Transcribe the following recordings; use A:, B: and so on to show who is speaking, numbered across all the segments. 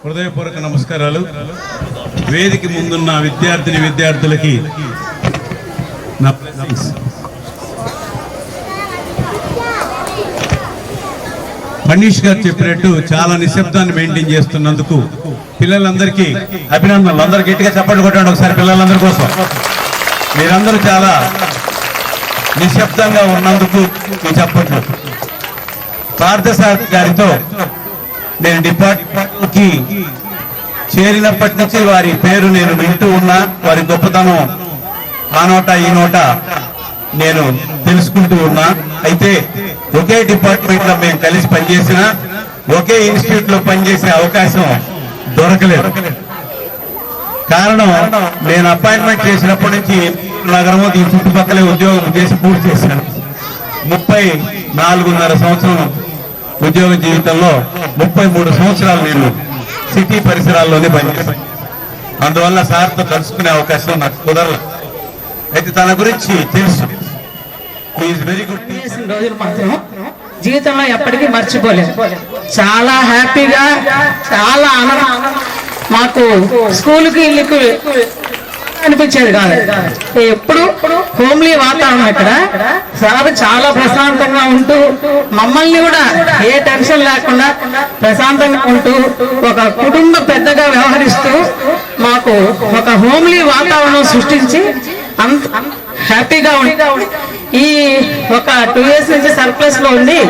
A: హృదయపూర్వక నమస్కారాలు. వేదిక ముందున్న విద్యార్థులకి నా బ్లెస్సింగ్స్. మనీష్ గారు చెప్పినట్టు చాలా నిశ్శబ్దాన్ని మెయింటైన్ చేస్తున్నందుకు పిల్లలందరికీ అభినందనలు. అందరూ గట్టిగా చప్పట్లు కొట్టండి ఒకసారి పిల్లలందరి కోసం. మీరందరూ చాలా నిశ్శబ్దంగా ఉన్నందుకు చప్పట్లు. పార్థసారథి గారితో నేను డిపార్ట్మెంట్కి చేరినప్పటి నుంచి వారి పేరు నేను వింటూ ఉన్నా, వారి గొప్పతనం ఆ నోట ఈ నోట నేను తెలుసుకుంటూ ఉన్నా. అయితే ఒకే డిపార్ట్మెంట్ లో మేము కలిసి పనిచేసినా ఒకే ఇన్స్టిట్యూట్ లో పనిచేసే అవకాశం దొరకలేదు. కారణం నేను అపాయింట్మెంట్ చేసినప్పటి నుంచి నగరము దీని చుట్టుపక్కలే ఉద్యోగం చేసి పూర్తి చేశాను. 34.5 సంవత్సరం ఉద్యోగ జీవితంలో 33 సంవత్సరాలు నేను సిటీ పరిసరాల్లోనే పనిచేశాను. అందువల్ల సార్తో కలుసుకునే అవకాశం నాకు కుదరలేదు. అయితే తన గురించి తెలుసు. Very good.
B: రోజులు మాత్రం జీవితంలో ఎప్పటికీ మర్చిపోలేదు. చాలా హ్యాపీగా, చాలా ఆనందం. మాకు స్కూల్కి ఇల్లుకి అనిపించేది కాదు. ఎప్పుడు హోమ్లీ వాతావరణం. ఇక్కడ సార్ చాలా ప్రశాంతంగా ఉంటూ మమ్మల్ని కూడా ఏ టెన్షన్ లేకుండా ప్రశాంతంగా ఉంటూ ఒక కుటుంబ పెద్దగా వ్యవహరిస్తూ మాకు ఒక హోమ్లీ వాతావరణం సృష్టించి అంత హ్యాపీగా ఉంది. ఈ ఒక 2 years నుంచి సర్ప్లస్ లో ఉండి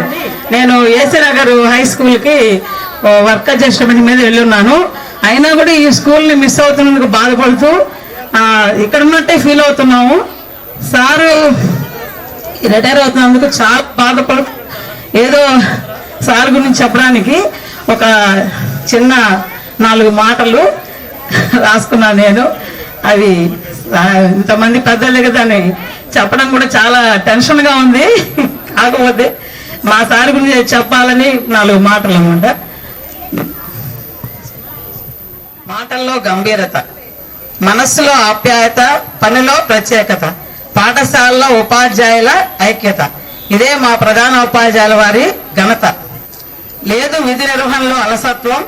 B: నేను ఏసీ నగర్ హై స్కూల్ కి వర్క్ అడ్జస్ట్మెంట్ మీద వెళ్ళున్నాను. అయినా కూడా ఈ స్కూల్ ని మిస్ అవుతున్నందుకు బాధపడుతూ ఇక్కడ ఉన్నట్టే ఫీల్ అవుతున్నాము. సారు రిటైర్ అవుతున్నందుకు చాలా బాధపడుతూ ఏదో సార్ గురించి చెప్పడానికి ఒక చిన్న 4 మాటలు రాసుకున్నాను నేను. అవి ఇంతమంది పెద్దలే కదా అని చెప్పడం కూడా చాలా టెన్షన్ గా ఉంది. కాకపోతే మా సార్ గురించి చెప్పాలని 4 మాటలు అన్నమాట. మాటల్లో గంభీరత, మనస్సులో ఆప్యాయత, పనిలో ప్రత్యేకత, పాఠశాలలో ఉపాధ్యాయుల ఐక్యత. ఇదే మా ప్రధాన ఉపాధ్యాయుల వారి ఘనత. లేదు విధి నిర్వహణలో అలసత్వం,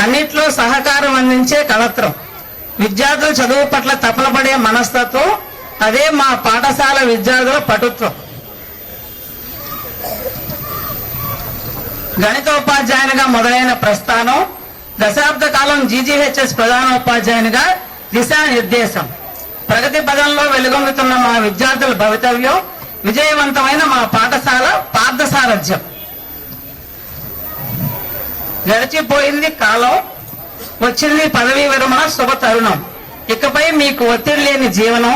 B: అన్నిట్లో సహకారం అందించే కళత్రం, విద్యార్థుల చదువు పట్ల తపనపడే మనస్తత్వం. అదే మా పాఠశాల విద్యార్థుల పటుత్వం. గణితోపాధ్యాయునిగా మొదలైన ప్రస్థానం, దశాబ్ద కాలం జీజీహెచ్ఎస్ ప్రధాన ఉపాధ్యాయునిగా దిశానిర్దేశం. ప్రగతి పదంలో వెలుగొందుతున్న మా విద్యార్థుల భవితవ్యం, విజయవంతమైన మా పాఠశాల పార్థసారథ్యం. గడిచిపోయింది కాలం, వచ్చింది పదవీ విరమణ శుభ తరుణం. ఇకపై మీకు ఒత్తిడి లేని జీవనం,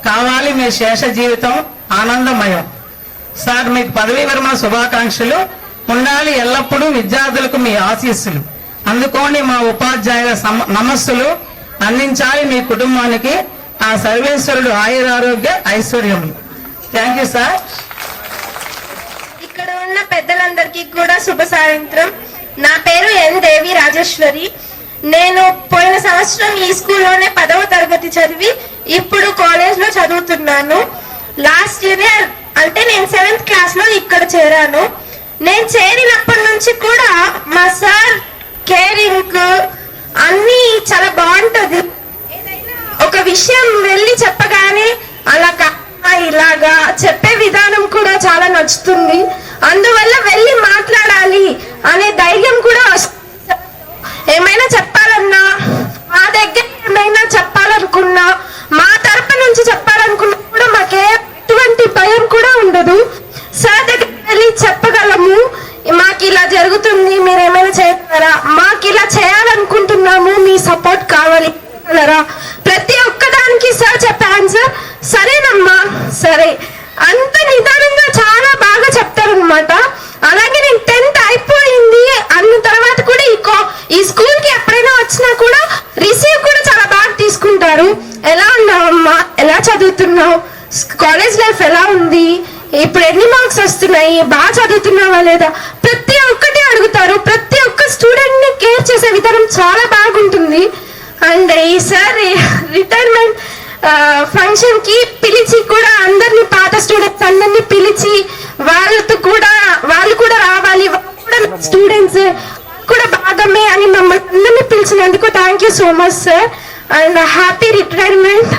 B: కావాలి మీ శేష జీవితం ఆనందమయం. సార్ మీకు పదవీ విరమణ శుభాకాంక్షలు. ఉండాలి ఎల్లప్పుడూ విద్యార్థులకు మీ ఆశీస్సులు. అందుకోండి మా ఉపాధ్యాయుల నమస్సులు. అందించాలి మీ కుటుంబానికి ఆ సర్వేశ్వరుడు ఆయురారోగ్య ఐశ్వర్యములు. Thank you sir.
C: ఇక్కడ ఉన్న పెద్దలందరికీ కూడా శుభ సాయంత్రం. నా పేరు ఎన్ దేవి రాజేశ్వరి. నేను పోయిన సంవత్సరం ఈ స్కూల్లోనే 10వ తరగతి చదివి ఇప్పుడు కాలేజ్ లో చదువుతున్నాను. లాస్ట్ ఇయర్ అంటే నేను 7th క్లాస్ లో ఇక్కడ చేరాను. నేను చేరినప్పటి నుంచి కూడా మా సార్ కేరింగ్ అన్ని చాలా బాగుంటది. ఒక విషయం వెళ్ళి చెప్పగానే అలా ఇలాగా చెప్పే విధానం కూడా చాలా నచ్చుతుంది. అందువల్ల వెళ్ళి మాట్లాడాలి అనే ధైర్యం కూడా వస్తుంది. ఏమైనా చెప్పాలన్నా, మా దగ్గర ఏమైనా చెప్పాలనుకున్నా, మా తరపు నుంచి చెప్పాలనుకున్నా కూడా మాకే ఎటువంటి భయం కూడా ఉండదు. సార్ దగ్గర వెళ్ళి చెప్పగలము, మాకు ఇలా జరుగుతుంది, మీరు ఏమైనా చేయగలరా, మాకు ఇలా చేయాలనుకుంటున్నాము, మీ సపోర్ట్ కావాలి ప్రతి ఒక్కదానికి సార్ చెప్పే ఆన్సర్ సరేనమ్మా సరే, అంత నిదానంగా చాలా బాగా చెప్తారనమాట. అలాగే నేను 10th అయిపోయింది అన్న తర్వాత కూడా ఈ స్కూల్ కి ఎప్పుడైనా వచ్చినా కూడా రిసీవ్ కూడా చాలా బాగా తీసుకుంటారు. ఎలా ఉన్నావమ్మా, ఎలా చదువుతున్నావు, కాలేజ్ లైఫ్ ఎలా ఉంది, ఇప్పుడు ఎన్ని మార్క్స్ వస్తున్నాయి, బాగా చదువుతున్నావా లేదా, ప్రతి ఒక్కటి అడుగుతారు. ప్రతి ఒక్క స్టూడెంట్ ని కేర్ చేసే విధానం చాలా బాగుంటుంది. అండ్ ఈసారి రిటైర్మెంట్ ఫంక్షన్ కి పిలిచి కూడా అందరినీ, పాత స్టూడెంట్స్ అందరినీ పిలిచి వాళ్ళు కూడా రావాలి, స్టూడెంట్స్ కూడా భాగమే అని మమ్మల్ని అందరినీ పిలిచినందుకు thank you so much sir and happy retirement.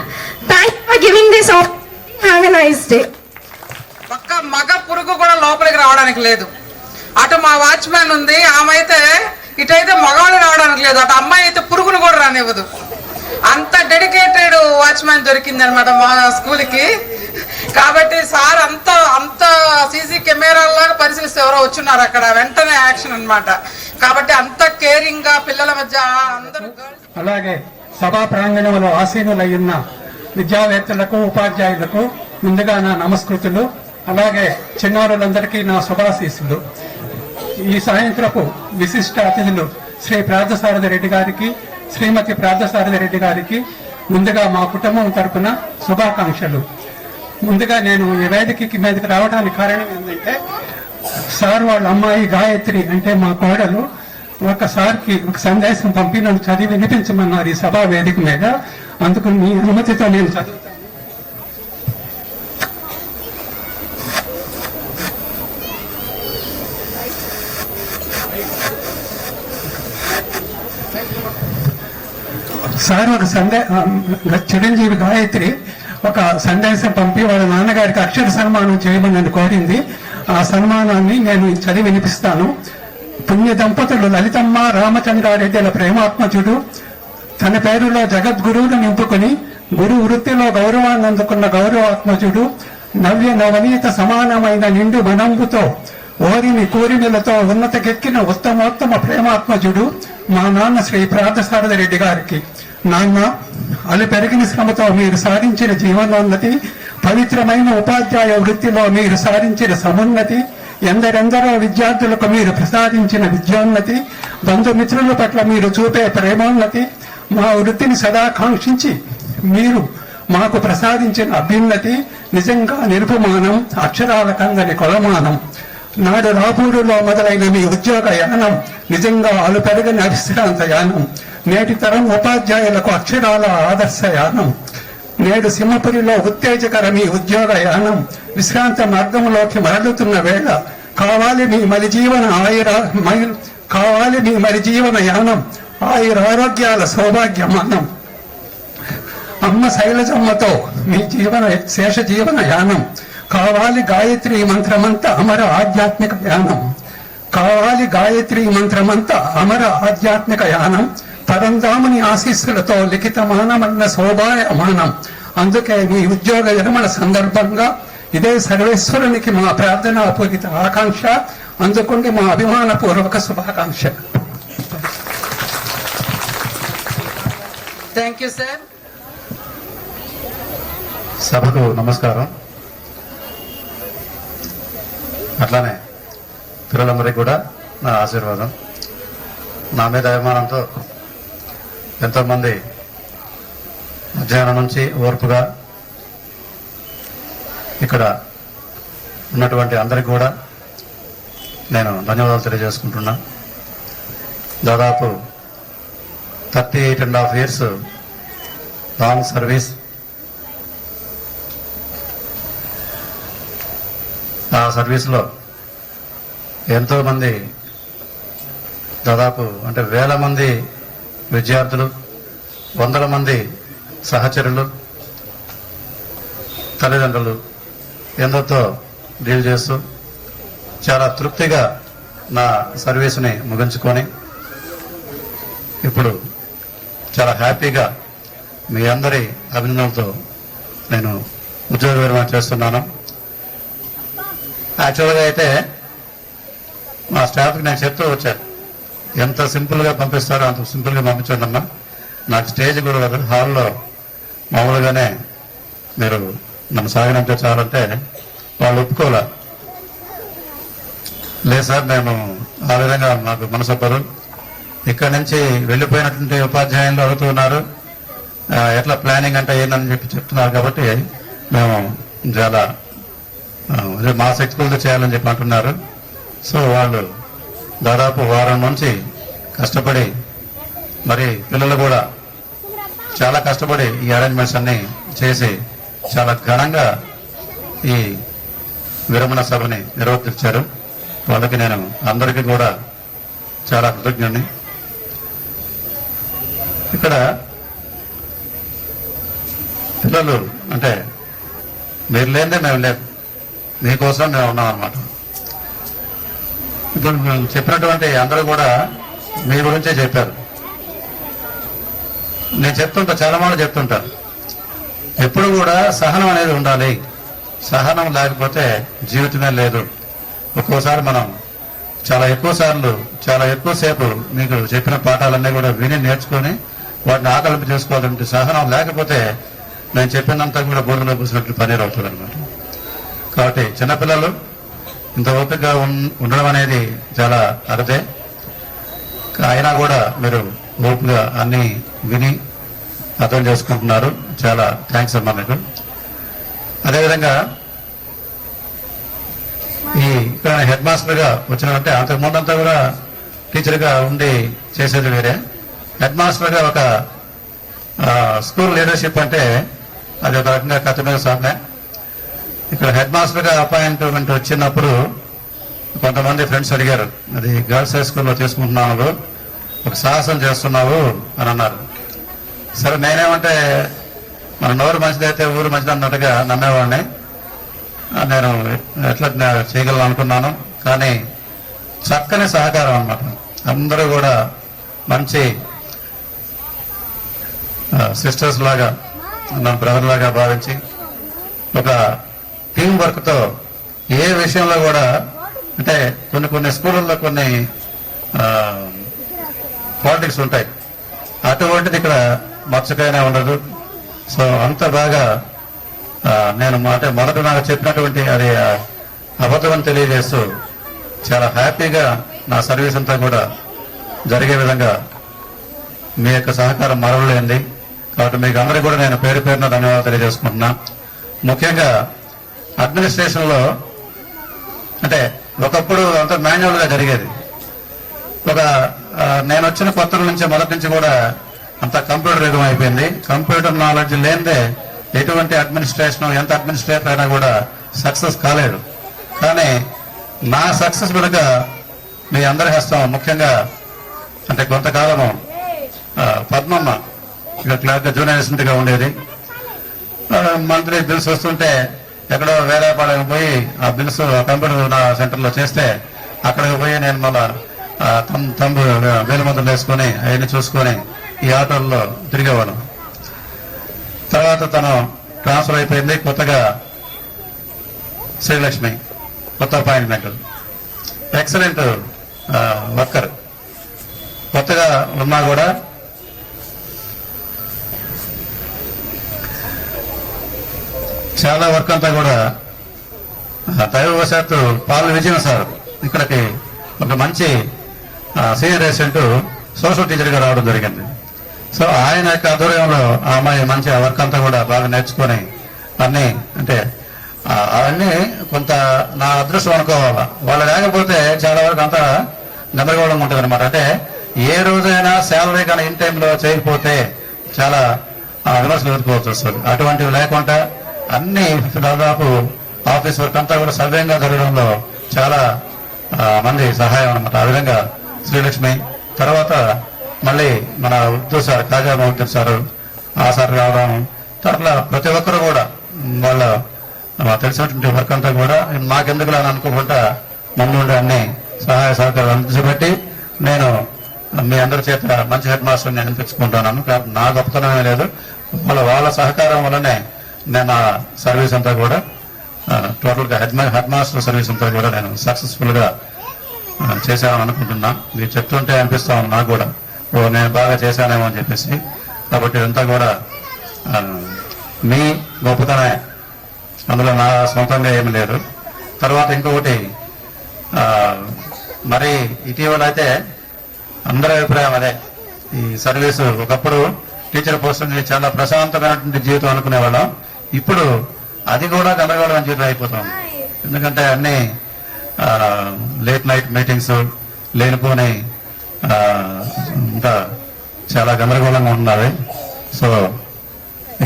C: Thank you for giving this opportunity. Have a nice day.
D: ఒక్క మగ పురుగు కూడా లోపలికి రావడానికి లేదు. అటు మా వాచ్మ్యాన్ ఉంది, ఆమె అయితే ఇటైతే మగవాళ్ళు రావడానికి లేదు, అటు అమ్మాయి అయితే పురుగును కూడా రానివ్వదు. అంత డెడికేటెడ్ వాచ్మ్యాన్ దొరికింది అనమాట మా స్కూల్కి. కాబట్టి సార్ అంత సీసీ కెమెరాల్లాగా పరిశీలిస్తే ఎవరో వచ్చున్నారు అక్కడ, వెంటనే యాక్షన్ అన్నమాట. కాబట్టి అంత కేరింగ్ గా పిల్లల మధ్య అందరూ.
E: అలాగే సభా ప్రాంగణంలో ఆసీనులయ్యున్న విద్యావేత్తలకు ఉపాధ్యాయులకు ముందుగా నా నమస్కృతులు. అలాగే చిన్నారులందరికీ నా శుభాశీస్సులు. ఈ సాయంత్రపు విశిష్ట అతిథులు శ్రీ ప్రార్థసారథి రెడ్డి గారికి, శ్రీమతి ప్రార్థసారథి రెడ్డి గారికి ముందుగా మా కుటుంబం తరపున శుభాకాంక్షలు. ముందుగా నేను ఈ వేదికకి మీదకి రావడానికి కారణం ఏంటంటే, సార్ వాళ్ళ అమ్మాయి గాయత్రి అంటే మా కోడలు ఒకసారికి ఒక సందేశం పంపి నన్ను చదివి వినిపించమన్నారు ఈ సభా వేదిక మీద. అందుకు మీ అనుమతితో నేను చదువుతాను. సార్ ఒక చిరంజీవి గాయత్రి ఒక సందేశం పంపి వాళ్ళ నాన్నగారికి అక్షర సన్మానం చేయమని నన్ను కోరింది. ఆ సన్మానాన్ని నేను చదివి వినిపిస్తాను. పుణ్య దంపతులు లలితమ్మ రామచంద్రారెడ్డిల ప్రేమాత్మజుడు తన పేరులో జగద్గురువును నింపుకుని గురు వృత్తిలో గౌరవాన్ని అందుకున్న గౌరవాత్మజుడు, నవ్య నవనీత సమానమైన నిండు మనంబుతో ఓరిమి కూరిమిలతో ఉన్నతకెక్కిన ఉత్తమోత్తమ ప్రేమాత్మజుడు మా నాన్న శ్రీ ప్రార్థసారథి రెడ్డి గారికి. నాన్న, అలు పెరిగిన శ్రమతో మీరు సాధించిన జీవనోన్నతి, పవిత్రమైన ఉపాధ్యాయ వృత్తిలో మీరు సాధించిన సమున్నతి, ఎందరెందరో విద్యార్థులకు మీరు ప్రసాదించిన విద్యోన్నతి, బంధుమిత్రుల పట్ల మీరు చూపే ప్రేమోన్నతి, మా వృత్తిని సదా కాంక్షించి మీరు మాకు ప్రసాదించిన అభ్యున్నతి నిజంగా నిరుపమానం, అక్షరాల కందని కొలమానం. నాడు రాపూరులో మొదలైన మీ ఉద్యోగ యానం నిజంగా అలు పెరగని అవిశ్రాంత యానం. నేటి తరం ఉపాధ్యాయులకు అక్షరాల ఆదర్శ యానం. నేడు సింహపురిలో ఉత్తేజకర మీ ఉద్యోగ యానం విశ్రాంత మార్గంలోకి మరలుతున్న వేళ కావాలి మీ మరి జీవన యానం ఆయురారోగ్యాల సౌభాగ్యమానం. అమ్మ శైలజమ్మతో మీ శేష జీవన యానం కావాలి గాయత్రి మంత్రమంతా అమర ఆధ్యాత్మిక యానం. కావాలి గాయత్రి మంత్రమంతా అమర ఆధ్యాత్మిక యానం. పరంధాముని ఆశీస్సులతో లిఖితమానమన్న శోభాయమానం. అందుకే మీ ఉద్యోగ విరమణ సందర్భంగా ఇదే సర్వేశ్వరునికి మా ప్రార్థనాపూరిత ఆకాంక్ష. అందుకుండి మా అభిమానపూర్వక శుభాకాంక్ష.
D: Thank you sir.
F: సభకు నమస్కారం. అట్లానే పిల్లలందరికీ కూడా నా ఆశీర్వాదం. నా మీద అభిమానంతో ఎంతోమంది మధ్యాహ్నం నుంచి ఓర్పుగా ఇక్కడ ఉన్నటువంటి అందరికీ కూడా నేను ధన్యవాదాలు తెలియజేసుకుంటున్నా. దాదాపు 38.5 years లాంగ్ సర్వీస్. ఆ సర్వీస్లో ఎంతోమంది దాదాపు అంటే వేల మంది విద్యార్థులు, వందల మంది సహచరులు, తల్లిదండ్రులు ఎందరితో డీల్ చేస్తూ చాలా తృప్తిగా నా సర్వీస్ని ముగించుకొని ఇప్పుడు చాలా హ్యాపీగా మీ అందరి అభినందనలతో నేను ఉద్యోగ విరమణ చేస్తున్నాను. యాక్చువల్గా అయితే మా స్టాఫ్కి నేను చెప్తూ వచ్చాను, ఎంత సింపుల్గా పంపిస్తారో అంత సింపుల్గా పంపించండి అమ్మా. నాకు స్టేజ్ కూడా హాల్లో మామూలుగానే మీరు నన్ను సాగనంటే చాలంటే వాళ్ళు ఒప్పుకోలే. లేదు సార్, మేము ఆ విధంగా మాకు మనసొప్పరు. ఇక్కడి నుంచి వెళ్ళిపోయినటువంటి ఉపాధ్యాయులు అడుగుతున్నారు ఎట్లా ప్లానింగ్ అంటే ఏందని చెప్తున్నారు. కాబట్టి మేము చాలా మా శక్తితో చేయాలని చెప్పి అంటున్నారు. సో వాళ్ళు దాదాపు వారం నుంచి కష్టపడి, మరి పిల్లలు కూడా చాలా కష్టపడి ఈ అరేంజ్మెంట్స్ అన్ని చేసి చాలా ఘనంగా ఈ విరమణ సభని నిర్వర్తించారు. వాళ్ళకి నేను అందరికీ కూడా చాలా కృతజ్ఞుడిని. ఇక్కడ పిల్లలు అంటే మీరు లేదే మేము లేదు, మీకోసం మేము ఉన్నాం అన్నమాట. ఇప్పుడు చెప్పినటువంటి అందరూ కూడా మీ గురించే చెప్పారు. నేను చెప్తుంటా, చాలా మాట చెప్తుంటాను, ఎప్పుడు కూడా సహనం అనేది ఉండాలి. సహనం లేకపోతే జీవితమే లేదు. ఒక్కోసారి మనం చాలా ఎక్కువసేపు మీకు చెప్పిన పాఠాలన్నీ కూడా విని నేర్చుకొని వాటిని ఆకలింపు చేసుకోవాలంటే సహనం లేకపోతే నేను చెప్పినంతా కూడా బోర్డులో కూర్చున్నట్లు పని అవుతుంది అనమాట. కాబట్టి చిన్నపిల్లలు ఇంత ఓపికగా ఉండడం అనేది చాలా అరుదే. అయినా కూడా మీరు ఓపికగా అన్ని విని అర్థం చేసుకుంటున్నారు. చాలా థ్యాంక్స్ అమ్మా మీకు. అదేవిధంగా ఇక్కడ హెడ్ మాస్టర్గా వచ్చినారంటే అంతకు ముందంతా కూడా టీచర్గా ఉండి చేసేది వేరే. హెడ్ మాస్టర్గా ఒక స్కూల్ లీడర్షిప్ అంటే అది ఒక రకంగా కథ మీద సాధనే. ఇక్కడ హెడ్ మాస్టర్గా అపాయింట్మెంట్ వచ్చినప్పుడు కొంతమంది ఫ్రెండ్స్ అడిగారు, అది గర్ల్స్ హై స్కూల్లో తీసుకుంటున్నావు, ఒక సాహసం చేస్తున్నావు అని అన్నారు. సరే నేనేమంటే మన నోరు మంచిదైతే ఊరు మంచిది అన్నట్టుగా నమ్మేవాడిని. నేను ఎట్లా చేయగలను అనుకున్నాను. కానీ చక్కని సహకారం అన్నమాట. అందరూ కూడా మంచి సిస్టర్స్ లాగా, నా బ్రదర్ లాగా భావించి ఒక టీం వర్క్తో ఏ విషయంలో కూడా అంటే కొన్ని స్కూళ్ళల్లో కొన్ని పాలిటిక్స్ ఉంటాయి, అటువంటిది ఇక్కడ మచ్చకైనా ఉండదు. సో అంత బాగా నేను మొదట నాకు చెప్పినటువంటి అది అబద్ధం అని తెలియజేస్తూ చాలా హ్యాపీగా నా సర్వీస్ అంతా కూడా జరిగే విధంగా మీ యొక్క సహకారం మరవలేండి. కాబట్టి మీకు అందరికీ కూడా నేను పేరు పేరున ధన్యవాదాలు తెలియజేసుకుంటున్నా. ముఖ్యంగా అడ్మినిస్ట్రేషన్లో అంటే ఒకప్పుడు అంత మాన్యువల్గా జరిగేది. నేను వచ్చిన కొత్త నుంచి మొదటి నుంచి కూడా అంత కంప్యూటర్ యుగం అయిపోయింది. కంప్యూటర్ నాలెడ్జ్ లేనిదే ఎటువంటి అడ్మినిస్ట్రేషన్ ఎంత అడ్మినిస్ట్రేటర్ అయినా కూడా సక్సెస్ కాలేదు. కానీ నా సక్సెస్ వెనుక మీ అందరి హస్తం. ముఖ్యంగా అంటే కొంతకాలము పద్మమ్మ ఇక్కడ క్లర్క్ జూనియర్ అసిస్టెంట్గా ఉండేది. మంత్లీ బిల్స్ వస్తుంటే ఎక్కడో వేరే పాడకు పోయి ఆ బిల్స్ కంప్యూటర్ సెంటర్లో చేస్తే అక్కడికి పోయి నేను మళ్ళా తంబు వేలుమందులు వేసుకొని అవన్నీ చూసుకొని ఈ ఆటోల్లో తిరిగేవాడు. తర్వాత తను ట్రాన్స్ఫర్ అయిపోయింది. కొత్తగా శ్రీలక్ష్మి కొత్త అపాయింట్మెంట్, ఎక్సలెంట్ వర్కర్. కొత్తగా ఉన్నా కూడా చాలా వర్క్ అంతా కూడా దైవవశాత్తు పాల విజయం సార్ ఇక్కడికి ఒక మంచి సీనియర్ అసిస్టెంట్ సోషల్ టీచర్గా రావడం జరిగింది. సో ఆయన యొక్క ఆధ్వర్యంలో ఆ అమ్మాయి మంచి వర్క్ అంతా కూడా బాగా నేర్చుకొని అన్ని అంటే అవన్నీ కొంత నా అదృష్టం అనుకోవాలా. వాళ్ళు లేకపోతే చాలా వరకు అంతా గందరగోళం ఉంటుంది అనమాట. అంటే ఏ రోజైనా శాలరీ కానీ ఇన్ టైంలో చేయకపోతే చాలా విమర్శలు ఎదుర్కోవచ్చు వస్తుంది. అటువంటివి లేకుండా అన్ని దాదాపు ఆఫీస్ వర్క్ అంతా కూడా సవ్యంగా జరగడంలో చాలా మంది సహాయం అనమాట. ఆ విధంగా శ్రీలక్ష్మి తర్వాత మళ్ళీ మన ఉర్దూ సార్ కాజా మహమ్మద్ సార్ ఆ సార్ రావడం, అట్లా ప్రతి ఒక్కరు కూడా వాళ్ళ తెలిసినటువంటి వర్క్ అంతా కూడా మాకెందుకు అని అనుకోకుండా ముందుండి అన్ని సహాయ సహకారాలు అందించబట్టి నేను మీ అందరి చేత మంచి హెడ్ మాస్టర్ నేను అనిపించుకుంటున్నాను. నా గొప్పతనమే లేదు, వాళ్ళ సహకారం వల్లనే నేను ఆ సర్వీస్ అంతా కూడా టోటల్గా హెడ్ మాస్టర్ సర్వీస్ అంతా కూడా నేను సక్సెస్ఫుల్ గా చేశానని అనుకుంటున్నా. మీరు చెప్తుంటే అనిపిస్తా ఉంది నాకు కూడా, నేను బాగా చేశానేమో అని చెప్పేసి. కాబట్టి ఇదంతా కూడా మీ గొప్పతనమే, అందులో నా సొంతంగా ఏమి లేదు. తర్వాత ఇంకొకటి మరి ఇటీవల అయితే అందరి అభిప్రాయం అదే, ఈ సర్వీసు ఒకప్పుడు టీచర్ పోస్ట్ చాలా ప్రశాంతమైనటువంటి జీవితం అనుకునేవాళ్ళం. ఇప్పుడు అది కూడా గందరగోళమైన జీవితం అయిపోతాం. ఎందుకంటే అన్ని లేట్ నైట్ మీటింగ్స్ లేనిపోని ఇంకా చాలా గందరగోళంగా ఉన్నది. సో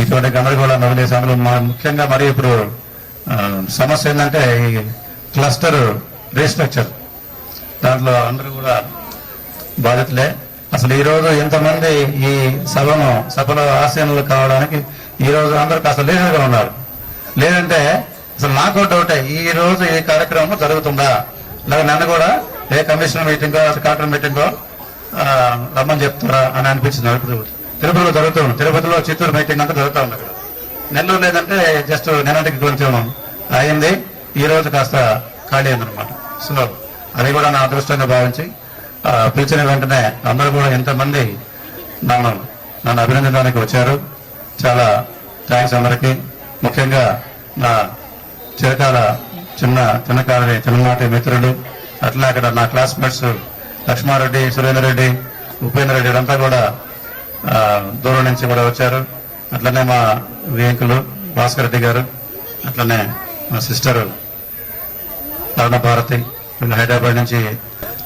F: ఇటువంటి గందరగోళాన్ని వదిలేసి అందులో ముఖ్యంగా మరి ఇప్పుడు సమస్య ఏంటంటే ఈ క్లస్టర్ రీస్ట్రక్చర్, దాంట్లో అందరూ కూడా బాధితులే. అసలు ఈ రోజు ఇంతమంది ఈ సభలో ఆశీనులు కావడానికి ఈ రోజు అందరూ కాస్త లీడర్గా ఉన్నారు. లేదంటే అసలు నాకు డౌటే, ఈ రోజు ఈ కార్యక్రమం జరుగుతుందా, లేదా నన్ను కూడా ఏ కమిషనర్ మీటింగో కలెక్టర్ మీటింగో రమ్మని చెప్తారా అని అనిపించింది. తిరుపతిలో జరుగుతుంది, తిరుపతిలో చిత్తూరు మీటింగ్ అంతా జరుగుతూ ఉంది. అక్కడ నెల్లూరు లేదంటే జస్ట్ నిన్నటికి కొంచెం అయింది, ఈ రోజు కాస్త ఖాళీ అయిందనమాట. సో అది కూడా నా అదృష్టంగా భావించి పిలిచిన వెంటనే అందరూ కూడా ఎంతమంది నన్ను అభినందించడానికి వచ్చారు. చాలా థ్యాంక్స్ అందరికీ. ముఖ్యంగా నా చిరకాల చిన్ననాటి మిత్రులు, అట్లా అక్కడ నా క్లాస్మేట్స్ లక్ష్మారెడ్డి, సురేందర్ రెడ్డి, ఉపేందర్ రెడ్డి అంతా కూడా దూరం నుంచి కూడా వచ్చారు. అట్లనే మా వేంకులు భాస్కర్ రెడ్డి గారు, అట్లనే మా సిస్టర్ అరుణ భారతి, వీళ్ళు హైదరాబాద్ నుంచి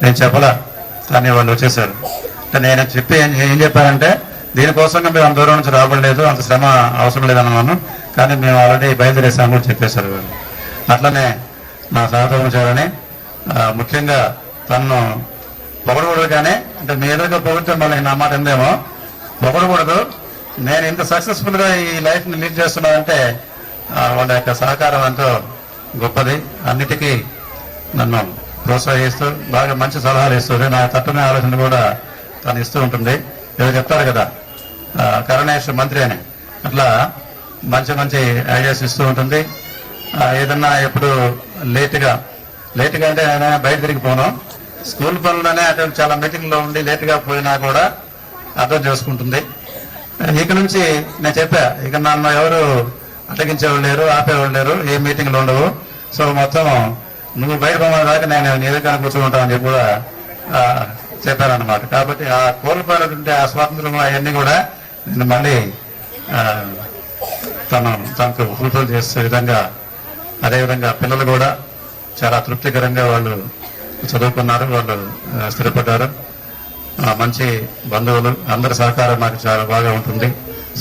F: నేను చెప్పలా కానీ వాళ్ళు వచ్చేసారు. నేను చెప్పి ఏం చెప్పారంటే, దీనికోసంగా మేము అంత దూరం నుంచి రాబడలేదు, అంత శ్రమ అవసరం లేదన్నాను, కానీ మేము ఆల్రెడీ బయలుదేరేసాము కూడా చెప్పేశారు వాళ్ళు. అట్లనే నా సహకరించారని ముఖ్యంగా తను పొగడకూడదు, కానీ అంటే మీ ఎదురుగా పొగిడితే మళ్ళీ నా మాట ఎందేమో పొగడకూడదు. నేను ఇంత సక్సెస్ఫుల్ గా ఈ లైఫ్ ని లీడ్ చేస్తున్నానంటే వాళ్ళ యొక్క సహకారం ఎంతో గొప్పది. అన్నిటికీ నన్ను ప్రోత్సహిస్తూ బాగా మంచి సలహాలు ఇస్తుంది. నా తట్టునే ఆలోచన కూడా తను ఇస్తూ ఉంటుంది. ఏదో చెప్తారు కదా కరుణేష్ మంత్రి అని, అట్లా మంచి మంచి ఐడియాస్ ఇస్తూ ఉంటుంది. ఏదన్నా ఎప్పుడు లేట్గా అంటే నేను బయట తిరిగిపోను, స్కూల్ పనులనే అటు చాలా మీటింగ్లో ఉండి లేట్గా పోయినా కూడా అర్థం చేసుకుంటుంది. ఇక నుంచి నేను చెప్పా, ఇక నన్ను ఎవరు అటగించేవాళ్ళు లేరు, ఆపేవాళ్ళు లేరు, ఏ మీటింగ్లు ఉండవు. సో మొత్తం నువ్వు బయట పోమని దాకా నేను నీ దగ్గర కూర్చుంటానని చెప్పి కూడా చెప్పారనమాట. కాబట్టి ఆ కోల్పోయినటువంటి ఆ స్వాతంత్రం అవన్నీ కూడా నేను మళ్ళీ తనకు ఫుల్ఫిల్ చేసే విధంగా, అదేవిధంగా పిల్లలు కూడా చాలా తృప్తికరంగా వాళ్ళు చదువుకున్నారు, వాళ్ళు స్థిరపడ్డారు. మంచి బంధువులు, అందరి సహకారం నాకు చాలా బాగా ఉంటుంది.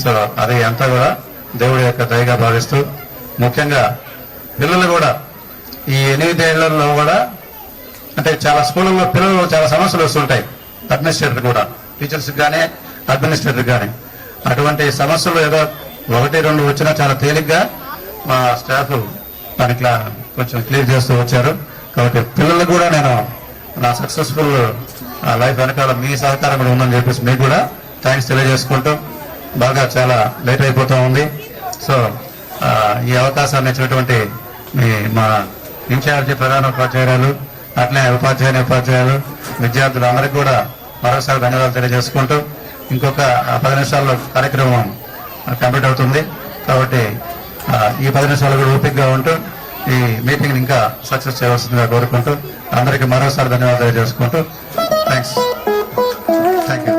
F: సో అది అంతా కూడా దేవుడి యొక్క దయగా భావిస్తూ, ముఖ్యంగా పిల్లలు కూడా ఈ 8 ఏళ్లలో కూడా అంటే చాలా స్కూళ్ళలో పిల్లలు చాలా సమస్యలు వస్తుంటాయి, అడ్మినిస్ట్రేటర్ కూడా, టీచర్స్ కానీ అడ్మినిస్ట్రేటర్ కానీ. అటువంటి సమస్యలు ఏదో 1-2 వచ్చినా చాలా తేలిగ్గా మా స్టాఫ్ దానికి కొంచెం క్లియర్ చేస్తూ వచ్చారు. కాబట్టి పిల్లలకు కూడా నేను నా సక్సెస్ఫుల్ లైఫ్ వెనకాల మీ సహకారం కూడా ఉందని చెప్పేసి మీకు కూడా థ్యాంక్స్ తెలియజేసుకుంటూ, బాగా చాలా లేట్ అయిపోతూ ఉంది. సో ఈ అవకాశాన్ని ఇచ్చినటువంటి మా ఇన్ఛార్జి ప్రధాన ఉపాధ్యాయురాలు, అట్లే ఉపాధ్యాయులు, విద్యార్థులు అందరికీ కూడా మరోసారి ధన్యవాదాలు తెలియజేసుకుంటూ, ఇంకొక 10 నిమిషాల్లో కార్యక్రమం కంప్లీట్ అవుతుంది. కాబట్టి ఈ 10 నిమిషాలు కూడా ఓపికగా ఉంటూ ఈ మీటింగ్ ఇంకా సక్సెస్ చేయవలసిందిగా కోరుకుంటూ అందరికీ మరోసారి ధన్యవాదాలు తెలియజేసుకుంటూ థ్యాంక్స్. Thank you.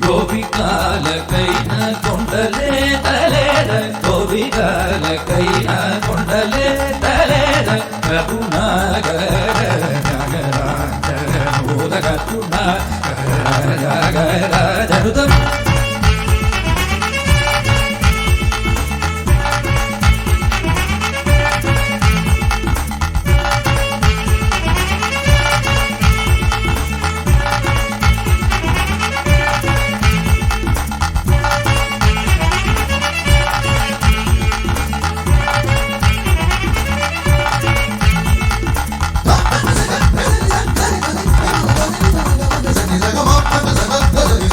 G: గోపికాలకైన కొండలే తలేర గోపికాలకైన కొండలే తలేర కరుణాగర నగరాజనోద కరుణాగర జనుదం
H: Ni la goma,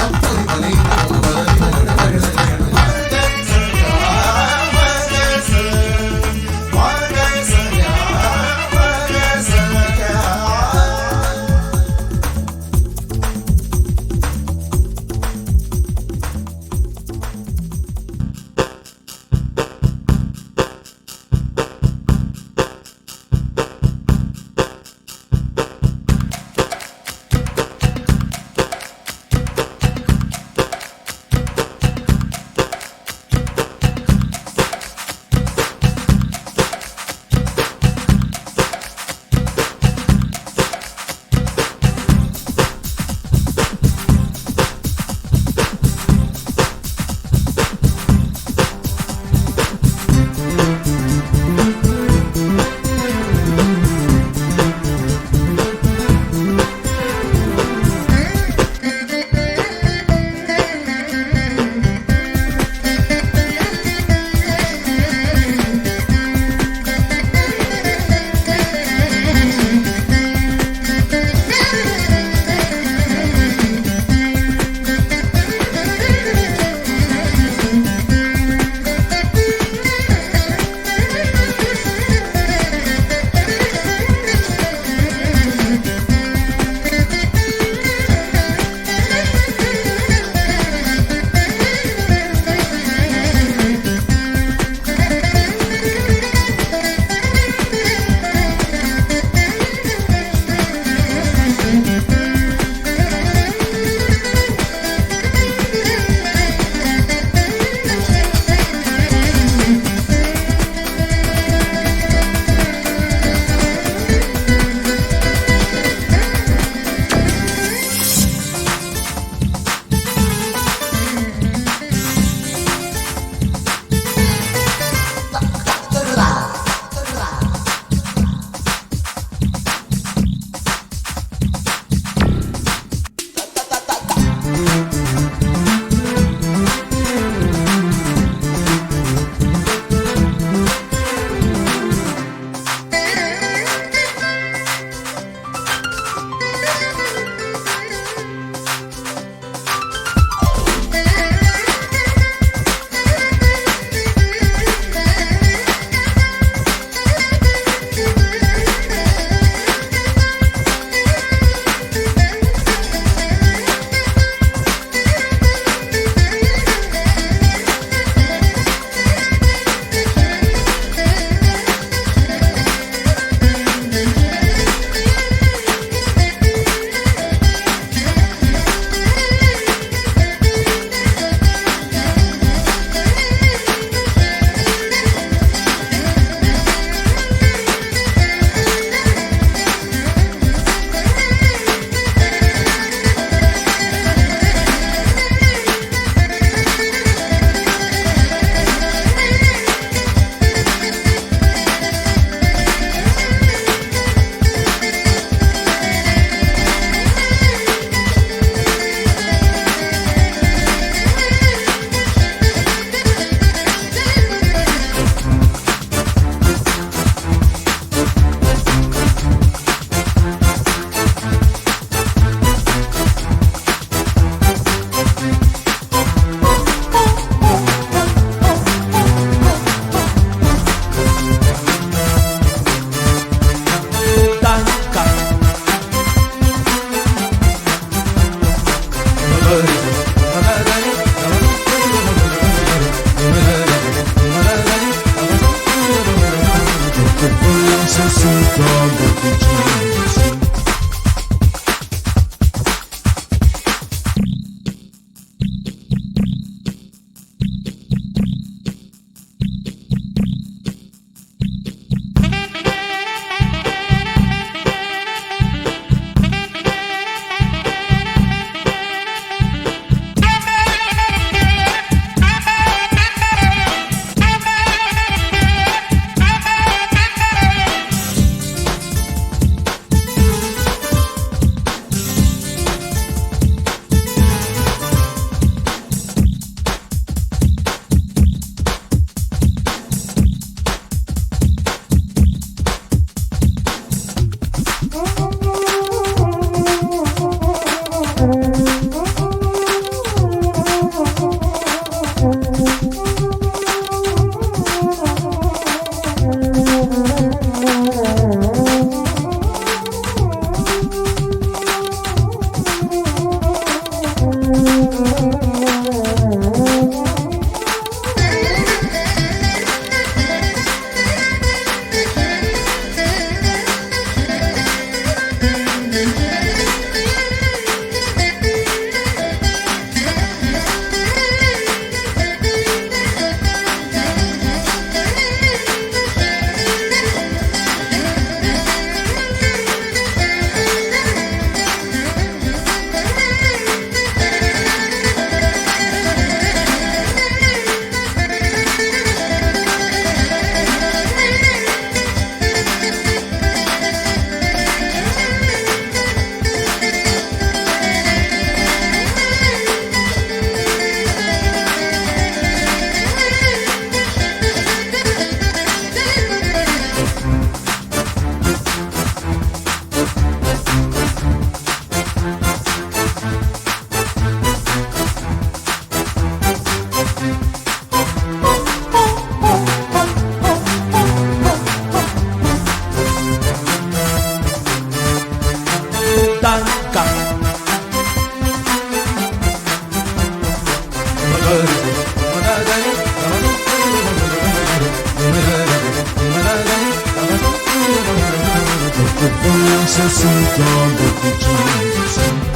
H: Session done with the Jesus.